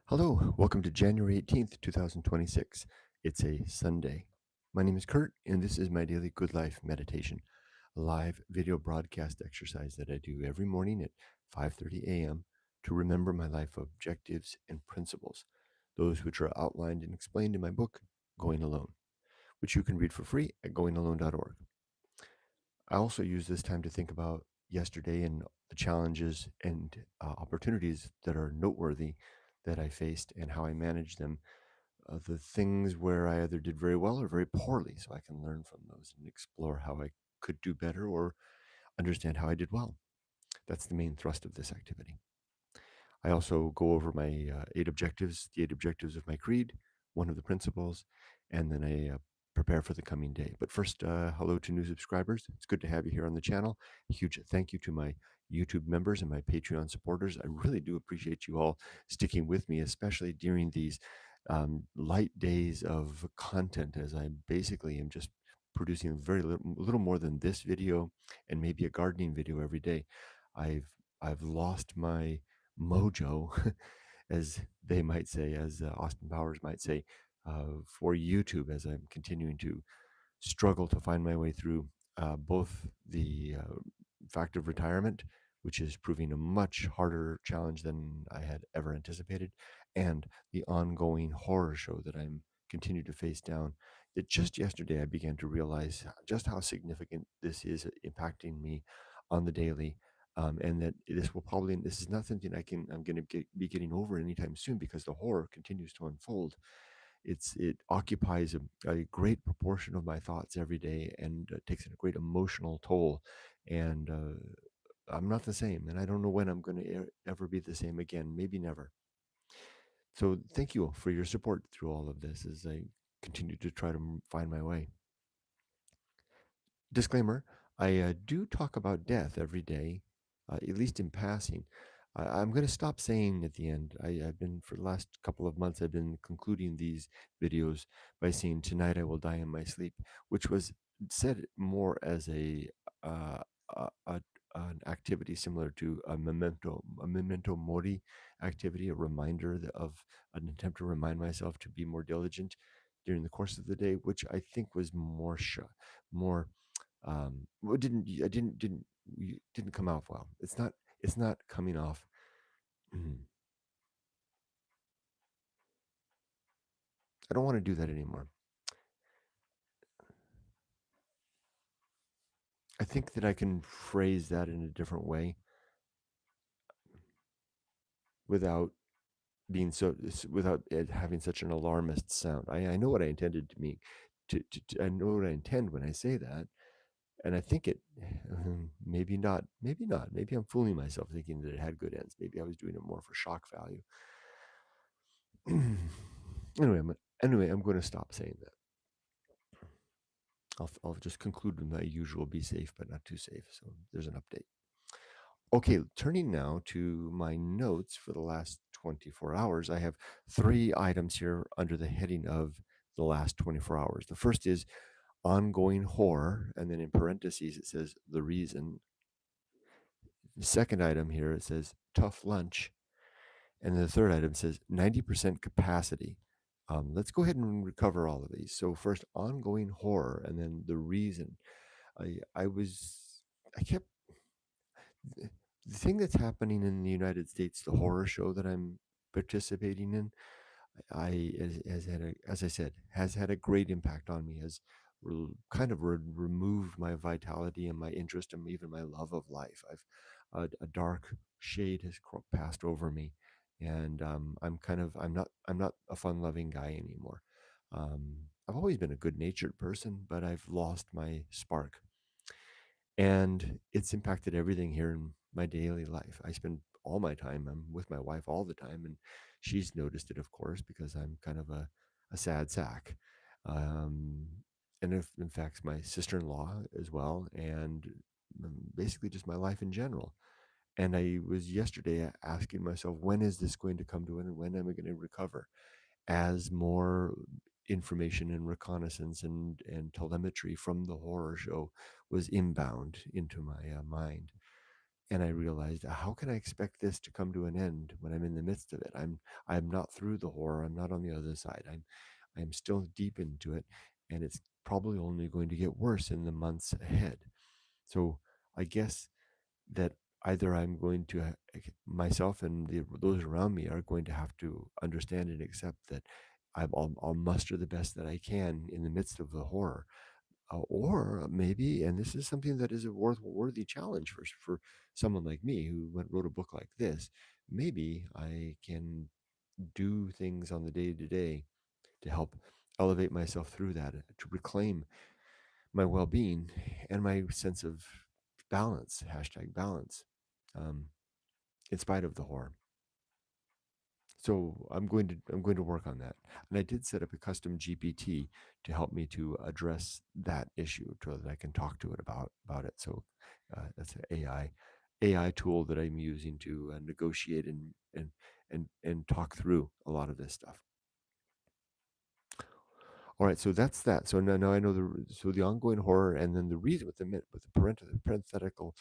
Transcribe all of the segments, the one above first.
Hello, welcome to January 18th, 2026. It's a Sunday. My name is Kurt, and this is my daily Good Life meditation, a live video broadcast exercise that I do every morning at 5:30 a.m. to remember my life objectives and principles, those which are outlined and explained in my book, Going Alone, which you can read for free at goingalone.org. I also use this time to think about yesterday and the challenges and opportunities that are noteworthy that I faced and how I managed them. The things where I either did very well or very poorly, so I can learn from those and explore how I could do better or understand how I did well. That's the main thrust of this activity. I also go over my eight objectives, the eight objectives of my creed, one of the principles, and then I prepare for the coming day. But first, hello to new subscribers. It's good to have you here on the channel. A huge thank you to my YouTube members and my Patreon supporters. I really do appreciate you all sticking with me, especially during these light days of content, as I basically am just producing very little more than this video and maybe a gardening video every day. I've I've lost my mojo, as they might say, as Austin Powers might say, for YouTube, as I'm continuing to struggle to find my way through both the fact of retirement, which is proving a much harder challenge than I had ever anticipated, and the ongoing horror show that I'm continuing to face down. That just yesterday I began to realize just how significant this is impacting me on the daily. And that this is not something I'm going to be getting over anytime soon because the horror continues to unfold. It occupies a great proportion of my thoughts every day and takes a great emotional toll. And I'm not the same, and I don't know when I'm going to ever be the same again. Maybe never. So thank you for your support through all of this as I continue to try to find my way. Disclaimer: I do talk about death every day, at least in passing. I'm going to stop saying at the end. I've been, for the last couple of months, I've been concluding these videos by saying, "Tonight I will die in my sleep," which was said more as uh, a an activity similar to a memento mori activity, a reminder of an attempt to remind myself to be more diligent during the course of the day, which I think was more well, didn't come off well. It's not coming off. mm, I don't want to do that anymore. I think that I can phrase that in a different way without without it having such an alarmist sound. I know what I intended to mean. I know what I intend when I say that, and I think it. Maybe not. Maybe not. Maybe I'm fooling myself thinking that it had good ends. Maybe I was doing it more for shock value. anyway, I'm going to stop saying that. I'll just conclude with my usual be safe, but not too safe. So there's an update. Okay, turning now to my notes for the last 24 hours. I have three items here under the heading of the last 24 hours. The first is ongoing horror, and then in parentheses it says the reason. The second item here it says tough lunch, and the third item says 90% capacity. Let's go ahead and recover all of these. So first, ongoing horror, and then the reason. I was I kept the thing that's happening in the United States, the horror show that I'm participating in, has had as I said, has had a great impact on me. Has kind of removed my vitality and my interest and even my love of life. A dark shade has passed over me, and I'm not a fun loving guy anymore. I've always been a good natured person, but I've lost my spark, and it's impacted everything here in my daily life. I spend all my time, I'm with my wife all the time, and she's noticed it, of course, because I'm kind of a sad sack. Um, and if, in fact, my sister-in-law as well, and basically just my life in general. And I was yesterday asking myself, when is this going to come to an end? When am I going to recover? As more information and reconnaissance and telemetry from the horror show was inbound into my mind. And I realized, how can I expect this to come to an end when I'm in the midst of it? I'm not through the horror. I'm not on the other side. I'm still deep into it, and it's probably only going to get worse in the months ahead. So I guess that either I'm going to myself and those around me are going to have to understand and accept that I'll muster the best that I can in the midst of the horror, or maybe, and this is something that is a worthy challenge for someone like me who wrote a book like this, maybe I can do things on the day to day to help elevate myself through that, to reclaim my well-being and my sense of balance, hashtag balance, um, in spite of the horror. So I'm going to work on that, and I did set up a custom GPT to help me to address that issue, so that I can talk to it about it. So that's an AI tool that I'm using to negotiate and talk through a lot of this stuff. All right, so that's that. So now I know the ongoing horror, and then the reason with the parenthetical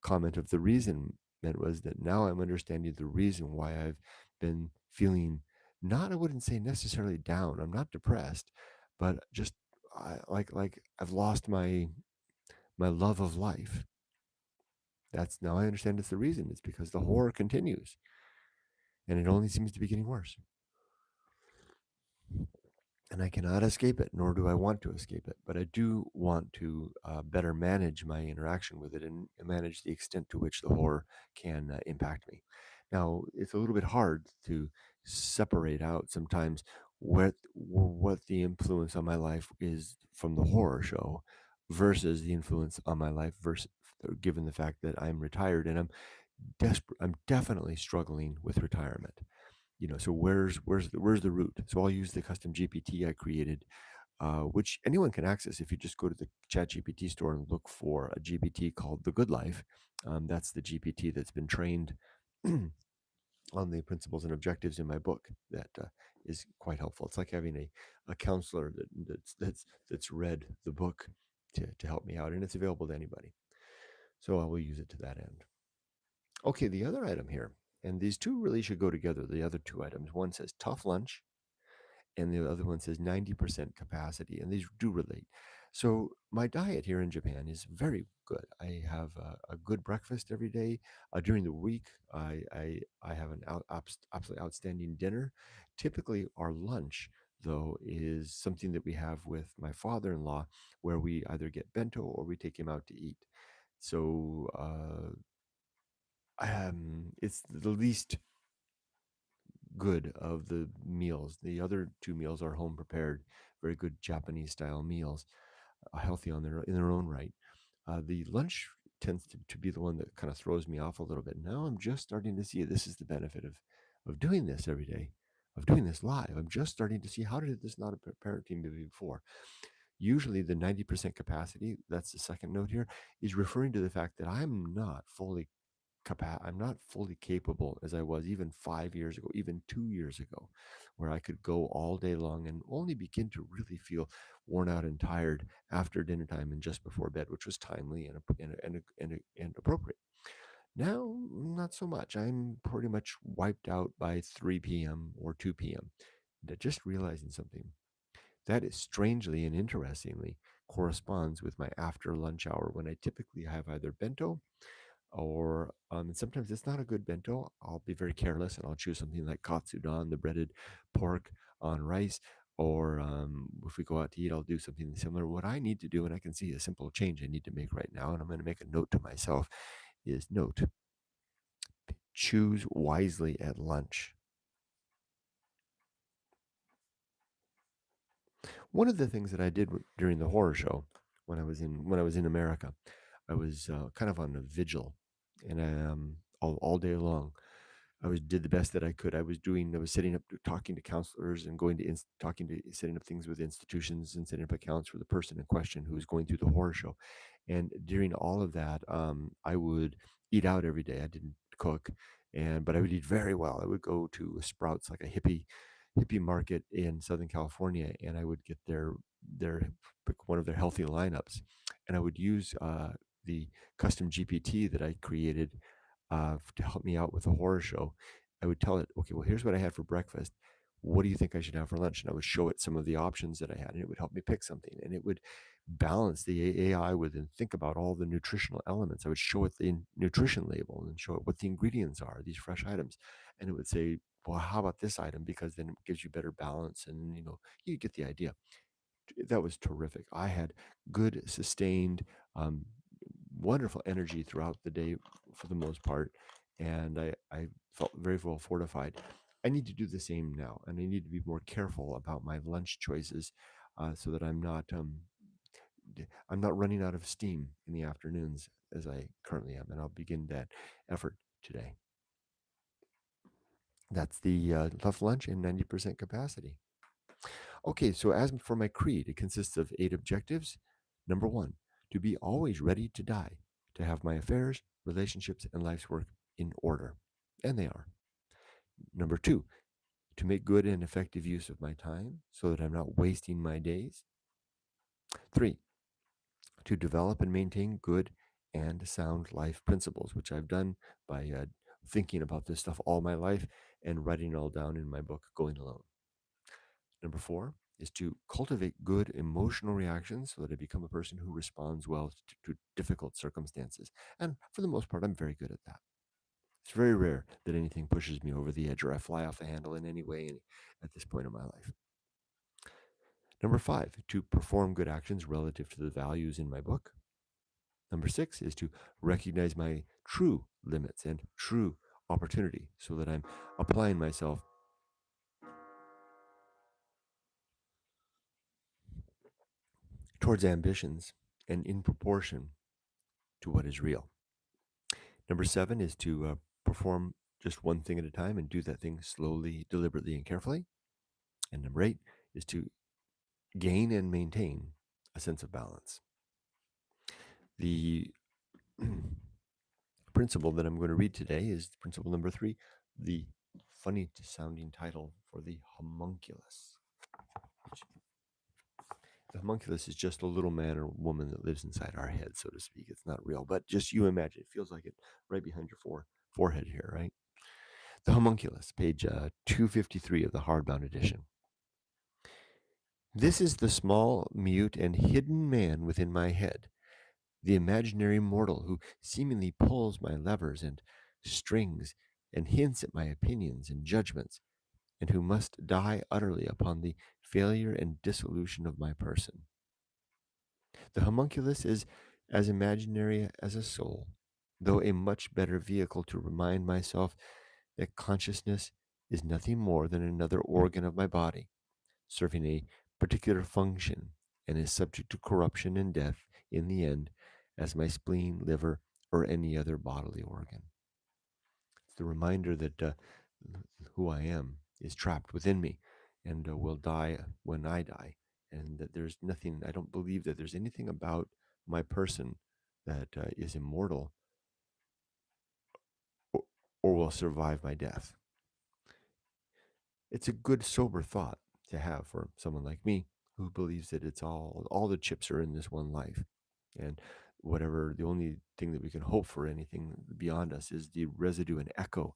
comment of the reason meant was that now I'm understanding the reason why I've been feeling, not, I wouldn't say necessarily down. I'm not depressed, but just like I've lost my love of life. That's now I understand it's the reason. It's because the horror continues, and it only seems to be getting worse. And I cannot escape it, nor do I want to escape it. But I do want to better manage my interaction with it and manage the extent to which the horror can impact me. Now, it's a little bit hard to separate out sometimes what the influence on my life is from the horror show versus the influence on my life versus, given the fact that I'm retired and I'm definitely struggling with retirement. So where's the root? So I'll use the custom GPT I created, which anyone can access if you just go to the chat GPT store and look for a GPT called the Good Life. That's the GPT that's been trained on the principles and objectives in my book. That is quite helpful. It's like having a counselor that's read the book to help me out, and it's available to anybody. So I will use it to that end. Okay, the other item here, and these two really should go together. The other two items, one says tough lunch, and the other one says 90% capacity, and these do relate. So my diet here in Japan is very good. I have a good breakfast every day. During the week, I have an absolutely outstanding dinner. Typically, our lunch, though, is something that we have with my father-in-law, where we either get bento or we take him out to eat. So it's the least good of the meals. The other two meals are home prepared, very good Japanese style meals, healthy in their own right. The lunch tends to be the one that kind of throws me off a little bit. Now I'm just starting to see this is the benefit of doing this every day, of doing this live. I'm just starting to see, how did this not apparent to me before? Usually the 90% capacity, that's the second note here, is referring to the fact that I'm not fully capable as I was even 5 years ago, even 2 years ago, where I could go all day long and only begin to really feel worn out and tired after dinner time and just before bed, which was timely and appropriate. Now, not so much. I'm pretty much wiped out by 3 p.m. or 2 p.m. Just realizing something that is strangely and interestingly corresponds with my after lunch hour, when I typically have either bento, or sometimes it's not a good bento. I'll be very careless and I'll choose something like katsudon, the breaded pork on rice. Or if we go out to eat, I'll do something similar. What I need to do, and I can see a simple change I need to make right now, and I'm going to make a note to myself, is note: choose wisely at lunch. One of the things that I did during the horror show, when I was in America, I was kind of on a vigil, and all day long did the best that I could. I was setting up, talking to counselors, and going to setting up things with institutions, and setting up accounts for the person in question who was going through the horror show. And during all of that, I would eat out every day. I didn't cook, but I would eat very well. I would go to a Sprouts, like a hippie market in Southern California, and I would get pick one of their healthy lineups, and I would use the custom GPT that I created to help me out with a horror show, I would tell it, okay, well, here's what I had for breakfast. What do you think I should have for lunch? And I would show it some of the options that I had, and it would help me pick something. And it would balance the AI would then think about all the nutritional elements. I would show it the nutrition label and show it what the ingredients are, these fresh items. And it would say, well, how about this item? Because then it gives you better balance. And, you get the idea. That was terrific. I had good, sustained, um, wonderful energy throughout the day for the most part, and I felt very well fortified. I need to do the same now, and I need to be more careful about my lunch choices, so that I'm not running out of steam in the afternoons as I currently am, and I'll begin that effort today. That's the left lunch in 90% capacity. Okay, so as for my creed, it consists of 8 objectives. Number 1, to be always ready to die, to have my affairs, relationships, and life's work in order. And they are. Number 2, to make good and effective use of my time so that I'm not wasting my days. 3, to develop and maintain good and sound life principles, which I've done by thinking about this stuff all my life and writing it all down in my book, Going Alone. Number 4 is to cultivate good emotional reactions so that I become a person who responds well to difficult circumstances. And for the most part, I'm very good at that. It's very rare that anything pushes me over the edge or I fly off the handle in any way at this point in my life. Number 5, to perform good actions relative to the values in my book. Number 6 is to recognize my true limits and true opportunity so that I'm applying myself towards ambitions and in proportion to what is real. Number 7 is to perform just one thing at a time and do that thing slowly, deliberately, and carefully. And number 8 is to gain and maintain a sense of balance. The principle that I'm going to read today is principle number 3, the funny sounding title for the homunculus. The homunculus is just a little man or woman that lives inside our head, so to speak. It's not real, but just you imagine. It feels like it right behind your forehead here, right? The Homunculus, page 253 of the hardbound edition. This is the small, mute, and hidden man within my head, the imaginary mortal who seemingly pulls my levers and strings and hints at my opinions and judgments, and who must die utterly upon the failure and dissolution of my person. The homunculus is as imaginary as a soul, though a much better vehicle to remind myself that consciousness is nothing more than another organ of my body, serving a particular function, and is subject to corruption and death in the end, as my spleen, liver, or any other bodily organ. It's the reminder that who I am is trapped within me and will die when I die, and that there's nothing, I don't believe that there's anything about my person that is immortal or, or will survive my death. It's a good sober thought to have for someone like me who believes that it's all the chips are in this one life, and whatever, the only thing that we can hope for anything beyond us is the residue and echo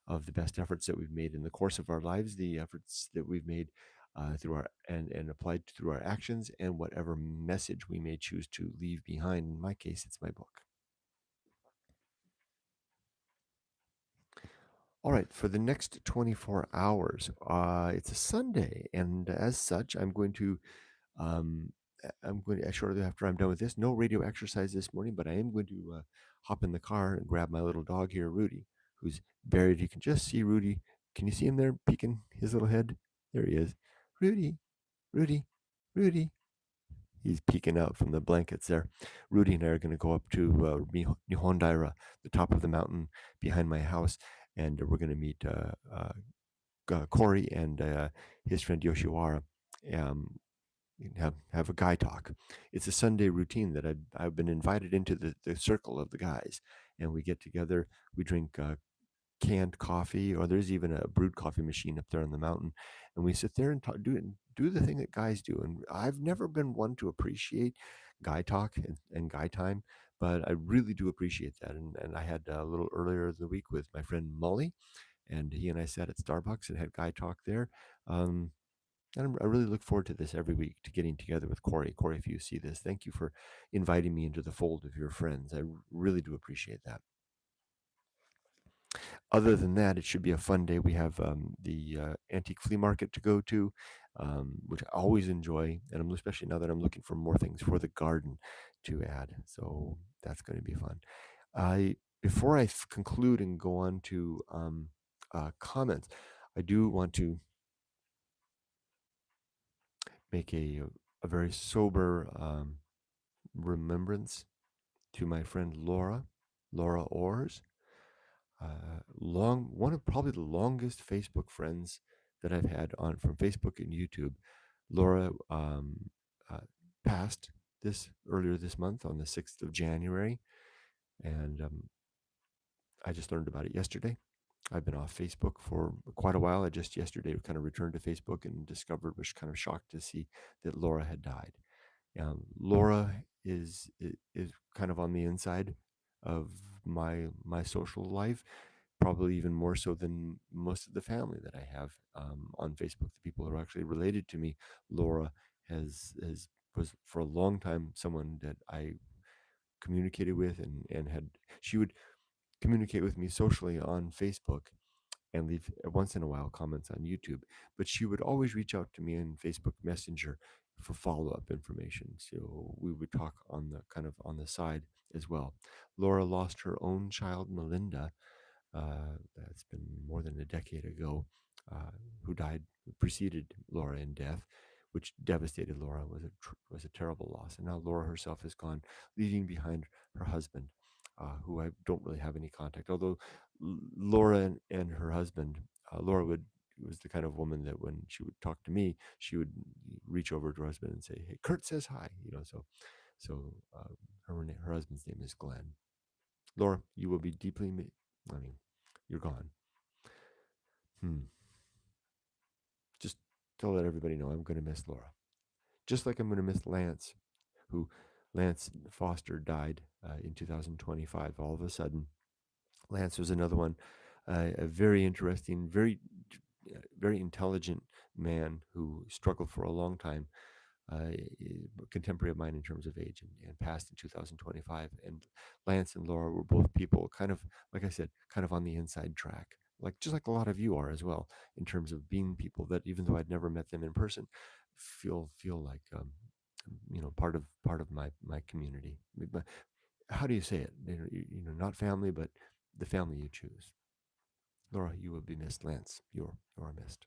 of the best efforts that we've made in the course of our lives, the efforts that we've made through our and applied through our actions, and whatever message we may choose to leave behind. In my case, it's my book. All right, for the next 24 hours, it's a Sunday, and as such, um, I'm going to shortly after I'm done with this. No radio exercise this morning, but I am going to hop in the car and grab my little dog here, Rudy, who's buried. You can just see Rudy. Can you see him there peeking his little head? There he is. Rudy, Rudy, Rudy. He's peeking out from the blankets there. Rudy and I are going to go up to Nihondaira, the top of the mountain behind my house, and we're going to meet Corey and his friend Yoshiwara. Um, have a guy talk. It's a Sunday routine that I've been invited into the circle of the guys, and we get together. We drink canned coffee, or there's even a brewed coffee machine up there on the mountain, and we sit there and do the thing that guys do. And I've never been one to appreciate guy talk and guy time, But I really do appreciate that. And I had a little earlier in the week with my friend Molly, and he and I sat at Starbucks and had guy talk there. Um, and I really look forward to this every week, to getting together with Corey. Corey, if you see this, thank you for inviting me into the fold of your friends. I really do appreciate that. Other than that, it should be a fun day. We have the antique flea market to go to, which I always enjoy, and I'm especially now that I'm looking for more things for the garden to add. So that's going to be fun. I Before I conclude and go on to comments, I do want to make a very sober remembrance to my friend Laura Ors. One of probably the longest Facebook friends that I've had on from Facebook and YouTube. Laura uh, passed this earlier this month on the 6th of January, and I just learned about it yesterday. I've been off Facebook for quite a while. I just yesterday kind of returned to Facebook and discovered, was kind of shocked to see that Laura had died. Laura is kind of on the inside of my social life, probably even more so than most of the family that I have on Facebook. The people who are actually related to me, Laura has was for a long time someone that I communicated with, and had she would communicate with me socially on Facebook and leave once in a while comments on YouTube. But she would always reach out to me in Facebook Messenger for follow up information. So we would talk on the kind of on the side as well. Laura lost her own child, Melinda. That's been more than a decade ago. Uh, who died preceded Laura in death, which devastated Laura. Was a terrible loss. And now Laura herself has gone, leaving behind her husband, who I don't really have any contact. Although Laura and her husband, Laura was the kind of woman that when she would talk to me, she would reach over to her husband and say, "Hey, Kurt says hi." So her husband's name is Glenn. Laura, you will be deeply. I mean, you're gone. Hmm. Just to let everybody know, I'm going to miss Laura. Just like I'm going to miss Lance, who Lance Foster died in 2025. All of a sudden, Lance was another one, a very interesting, very intelligent man who struggled for a long time, contemporary of mine in terms of age, and passed in 2025. And Lance and Laura were both people kind of, like I said, kind of on the inside track, like just like a lot of you are as well, in terms of being people that even though I'd never met them in person, feel like part of my community. But how do you say it? Not family, but the family you choose. Laura, you will be missed. Lance, you're missed.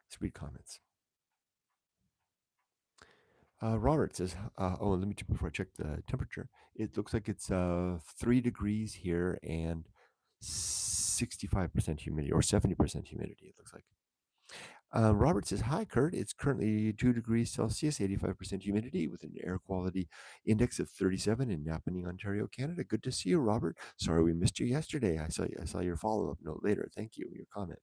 Sweet comments. Robert says, "Oh, let me check before I check the temperature. It looks like it's 3 degrees here and 65% humidity or 70% humidity. It looks like." Robert says, "Hi, Kurt. It's currently 2 degrees Celsius, 85% humidity, with an air quality index of 37 in Napanee, Ontario, Canada. Good to see you, Robert. Sorry we missed you yesterday. I saw your follow up note later. Thank you. Your comment."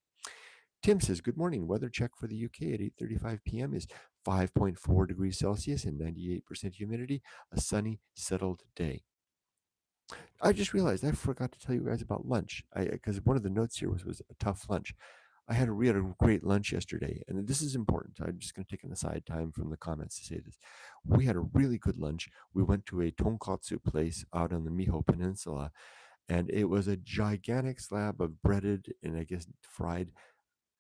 Tim says, "Good morning. Weather check for the UK at 8:35 p.m. is 5.4 degrees Celsius and 98% humidity. A sunny, settled day." I just realized I forgot to tell you guys about lunch. Because one of the notes here was a tough lunch. We had a great lunch yesterday, and this is important. I'm just going to take an aside time from the comments to say this. We had a really good lunch. We went to a tonkatsu place out on the Miho Peninsula, and it was a gigantic slab of breaded and I guess fried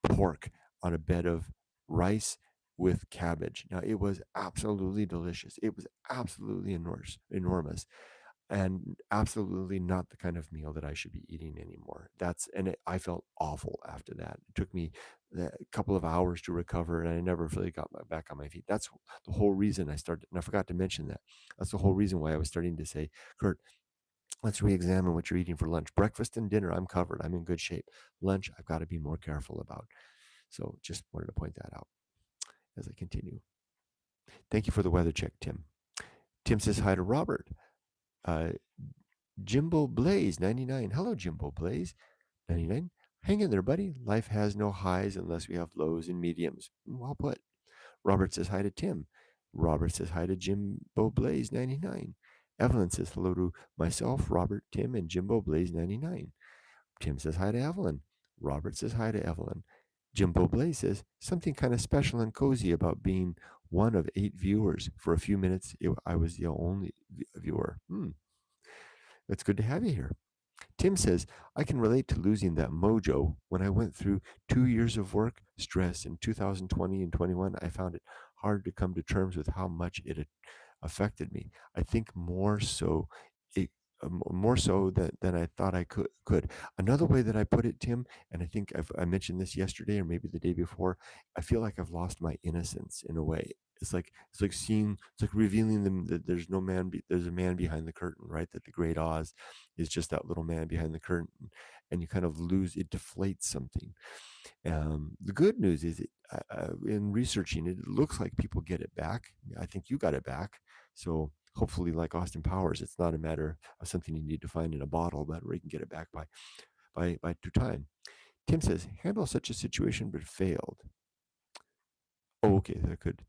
pork on a bed of rice with cabbage. Now, it was absolutely delicious. It was absolutely enormous, and absolutely not the kind of meal that I should be eating anymore. I felt awful after that. It took me a couple of hours to recover, and I never really got back on my feet. That's the whole reason I started, and I forgot to mention that. That's the whole reason why I was starting to say, Kurt, let's re-examine what you're eating for lunch. Breakfast and dinner, I'm covered. I'm in good shape. Lunch, I've got to be more careful about. So just wanted to point that out as I continue. Thank you for the weather check, Tim. Tim says hi to Robert. Uh, Jimbo Blaze 99. Hello, Jimbo Blaze 99. Hang in there, buddy. Life has no highs unless we have lows and mediums. Well put. Robert says hi to Tim. Robert says hi to Jimbo Blaze 99. Evelyn says hello to myself, Robert, Tim, and Jimbo Blaze 99. Tim says hi to Evelyn. Robert says hi to Evelyn. Jimbo Blaze says something kind of special and cozy about being one of 8 viewers. For a few minutes, I was the only viewer. It's good to have you here. Tim says, I can relate to losing that mojo. When I went through 2 years of work stress in 2020 and 21, I found it hard to come to terms with how much it affected me. I think it, more so than I thought I could. Another way that I put it, Tim, and I think I mentioned this yesterday or maybe the day before. I feel like I've lost my innocence in a way. It's like seeing, it's like revealing them that there's no man, there's a man behind the curtain, right? That the great Oz is just that little man behind the curtain, and you kind of lose it, deflates something. The good news is, in researching it, it looks like people get it back. I think you got it back. So hopefully, like Austin Powers, it's not a matter of something you need to find in a bottle, but where you can get it back by through time. Tim says, handle such a situation but failed. Oh, okay, that could.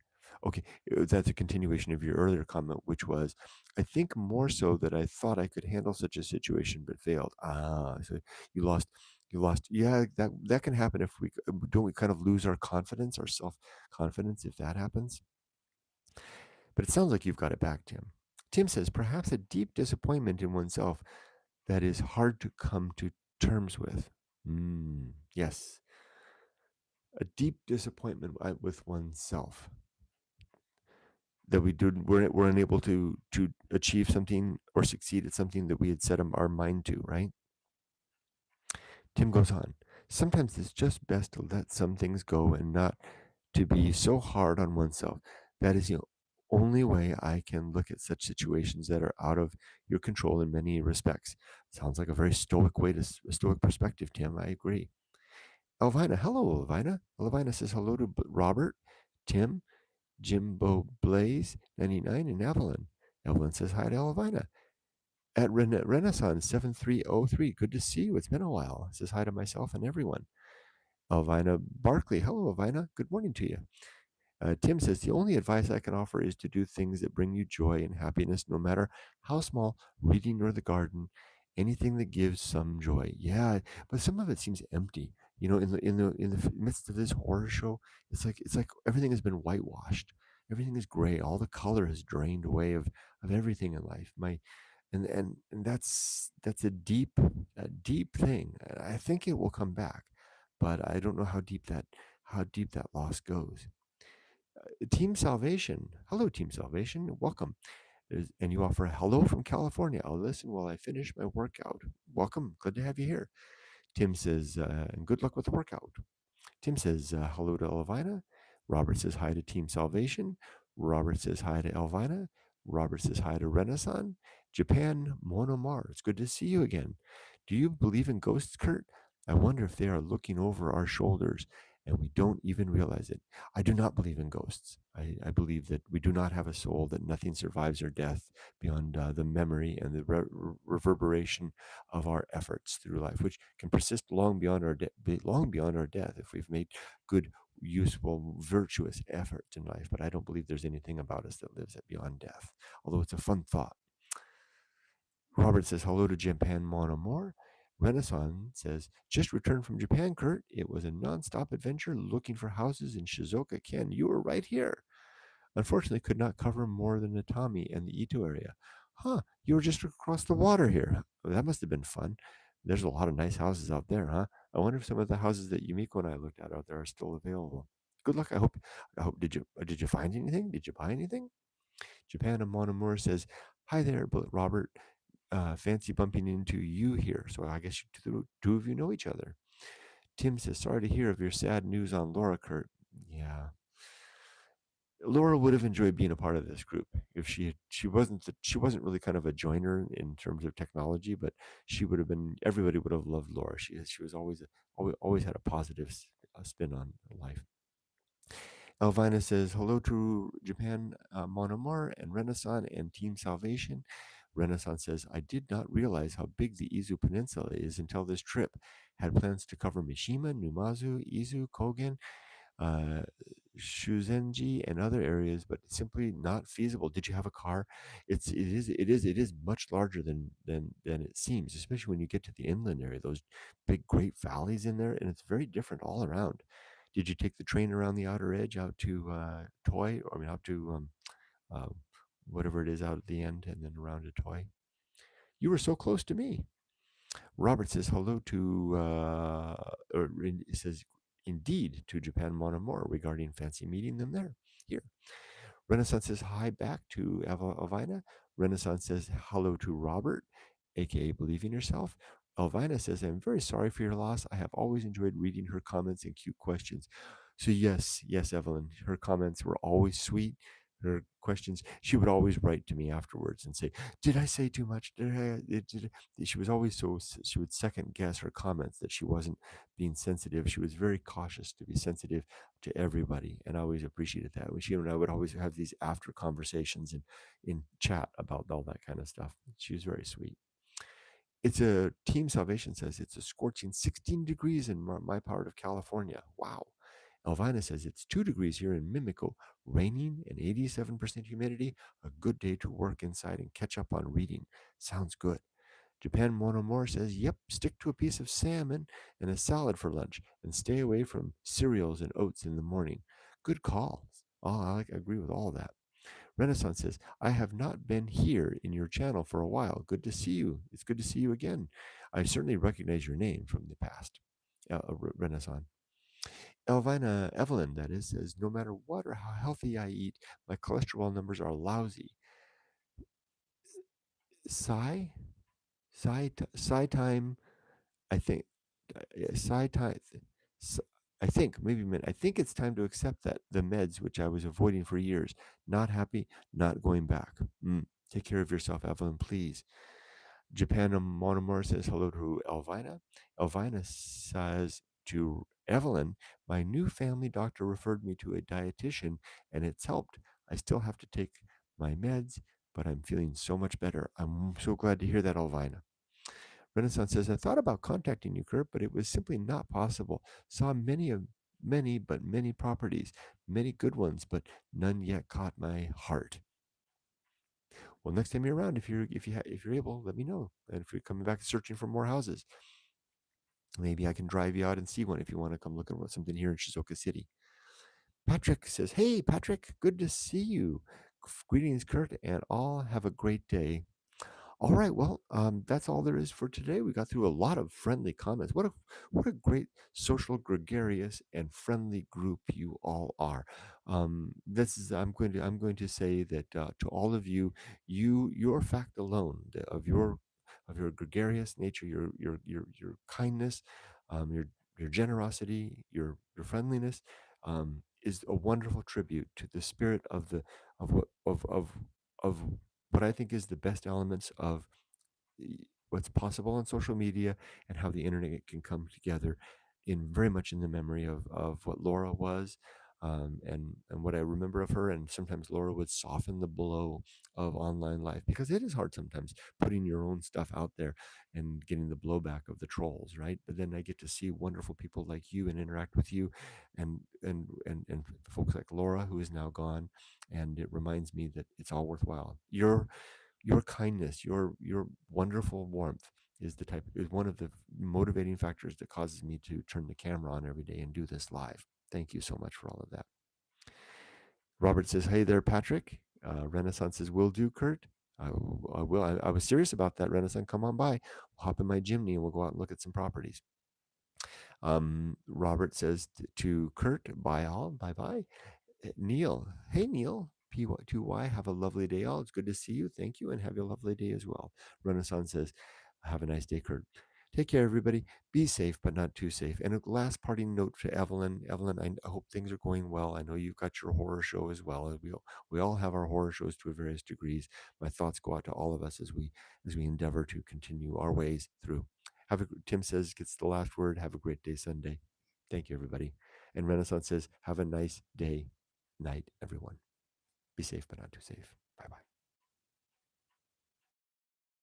Okay, that's a continuation of your earlier comment, which was, I think more so that I thought I could handle such a situation but failed. So you lost, you lost. Yeah, that can happen if we don't we kind of lose our confidence, our self confidence, if that happens. But it sounds like you've got it back, Tim. Tim says perhaps a deep disappointment in oneself that is hard to come to terms with. Yes, a deep disappointment with oneself that we're unable to achieve something or succeed at something that we had set our mind to, right? Tim goes on. Sometimes it's just best to let some things go and not to be so hard on oneself. That is the only way I can look at such situations that are out of your control in many respects. Sounds like a very stoic a stoic perspective, Tim. I agree. Elvina, hello, Elvina. Elvina says hello to Robert, Tim, Jimbo Blaze 99, and Evelyn. Evelyn says hi to Elvina. At Renaissance 7303, good to see you. It's been a while. Says hi to myself and everyone. Elvina Barkley, hello, Elvina. Good morning to you. Tim says, the only advice I can offer is to do things that bring you joy and happiness, no matter how small, reading or the garden, anything that gives some joy. Yeah, but some of it seems empty. In the midst of this horror show, it's like everything has been whitewashed. Everything is gray. All the color has drained away of everything in life. And that's a deep thing. I think it will come back, but I don't know how deep that loss goes. Team Salvation. Hello, Team Salvation. Welcome. And you offer a hello from California. I'll listen while I finish my workout. Welcome. Glad to have you here. Tim says, and good luck with the workout. Tim says, hello to Elvina. Robert says hi to Team Salvation. Robert says hi to Elvina. Robert says hi to Renaissance. Japan Monomar. It's good to see you again. Do you believe in ghosts, Kurt? I wonder if they are looking over our shoulders and we don't even realize it. I do not believe in ghosts. I believe that we do not have a soul, that nothing survives our death beyond the memory and the reverberation of our efforts through life, which can persist long beyond our death if we've made good, useful, virtuous efforts in life. But I don't believe there's anything about us that lives beyond death, although it's a fun thought. Robert says hello to Japan Monomore. Renaissance says, just returned from Japan, Kurt. It was a nonstop adventure looking for houses in Shizuoka, Ken. You were right here. Unfortunately, could not cover more than the Tommy and the Ito area. Huh, you were just across the water here. Well, that must have been fun. There's a lot of nice houses out there, huh? I wonder if some of the houses that Yumiko and I looked at out there are still available. Good luck. I hope. Did you find anything? Did you buy anything? Japan and Monomura says, hi there, Robert. Fancy bumping into you here. So I guess two of you know each other. Tim says, sorry to hear of your sad news on Laura, Kurt. Yeah. Laura would have enjoyed being a part of this group if she wasn't really kind of a joiner in terms of technology, but she would have been. Everybody would have loved Laura. She was always had a positive spin on life. Elvina says hello to Japan, Monomar and Renaissance and Team Salvation. Renaissance says, I did not realize how big the Izu Peninsula is until this trip. Had plans to cover Mishima, Numazu, Izu, Kogen. Uh, Shuzenji and other areas, but simply not feasible. Did you have a car? It is much larger than it seems, especially when you get to the inland area. Those big great valleys in there, and it's very different all around. Did you take the train around the outer edge out to Toy? I mean, out to uh, whatever it is out at the end, and then around to Toy? You were so close to me. Robert says hello to, it says indeed to Japan Mon Amour regarding fancy meeting them there. Here. Renaissance says hi back to Elvina. Renaissance says hello to Robert, aka Believe in Yourself. Elvina says, I'm very sorry for your loss. I have always enjoyed reading her comments and cute questions. So, yes, Evelyn, her comments were always sweet. Her questions, she would always write to me afterwards and say, did I say too much? She was always she would second guess her comments that she wasn't being sensitive. She was very cautious to be sensitive to everybody, and I always appreciated that. She and I would always have these after conversations in chat about all that kind of stuff. She was very sweet. It's a Team Salvation says it's a scorching 16 degrees in my part of California. Wow. Elvina says it's 2 degrees here in Mimico, raining and 87% humidity. A good day to work inside and catch up on reading. Sounds good. Japan Monomore says, yep, stick to a piece of salmon and a salad for lunch and stay away from cereals and oats in the morning. Good call. Oh, I agree with all that. Renaissance says, I have not been here in your channel for a while. Good to see you. It's good to see you again. I certainly recognize your name from the past. Renaissance. Elvina, Evelyn, that is, says, no matter what or how healthy I eat, my cholesterol numbers are lousy. Sigh time, I think, sigh time, I think, maybe I think it's time to accept that the meds, which I was avoiding for years, not happy, not going back. Take care of yourself, Evelyn, please. Japan Monomor says hello to Elvina. Elvina says to Evelyn, my new family doctor referred me to a dietitian and it's helped. I still have to take my meds, but I'm feeling so much better. I'm so glad to hear that, Elvina. Renaissance says, I thought about contacting you, Kurt, but it was simply not possible. Saw many properties, many good ones, but none yet caught my heart. Well, next time you're around, if you're able, let me know. And if you're coming back searching for more houses, maybe I can drive you out and see one if you want to come look at something here in Shizuoka City. Patrick says, hey, Patrick, good to see you. Greetings, Kurt, and all have a great day. All right, well, that's all there is for today. We got through a lot of friendly comments. What a great social, gregarious, and friendly group you all are. This is I'm going to say that to all of you, your fact alone of your gregarious nature, your kindness, your generosity, your friendliness, is a wonderful tribute to the spirit of what of what I think is the best elements of what's possible on social media and how the internet can come together in very much in the memory of what Laura was, and what I remember of her. And sometimes Laura would soften the blow of online life because it is hard sometimes putting your own stuff out there and getting the blowback of the trolls, right? But then I get to see wonderful people like you and interact with you, and folks like Laura, who is now gone, and it reminds me that it's all worthwhile. Your kindness, your wonderful warmth is one of the motivating factors that causes me to turn the camera on every day and do this live. Thank you so much for all of that. Robert says, hey there, Patrick. Renaissance says, will do, Kurt. I will. I was serious about that, Renaissance. Come on by. We'll hop in my Jimny and we'll go out and look at some properties. Robert says to Kurt, bye all. Bye bye. Neil. Hey, Neil. P2Y, have a lovely day, all. It's good to see you. Thank you, and have a lovely day as well. Renaissance says, have a nice day, Kurt. Take care, everybody. Be safe, but not too safe. And a last parting note to Evelyn. Evelyn, I hope things are going well. I know you've got your horror show as well. We all have our horror shows to various degrees. My thoughts go out to all of us as we endeavor to continue our ways through. Tim says, gets the last word. Have a great day, Sunday. Thank you, everybody. And Renaissance says, have a nice day, night, everyone. Be safe, but not too safe. Bye bye.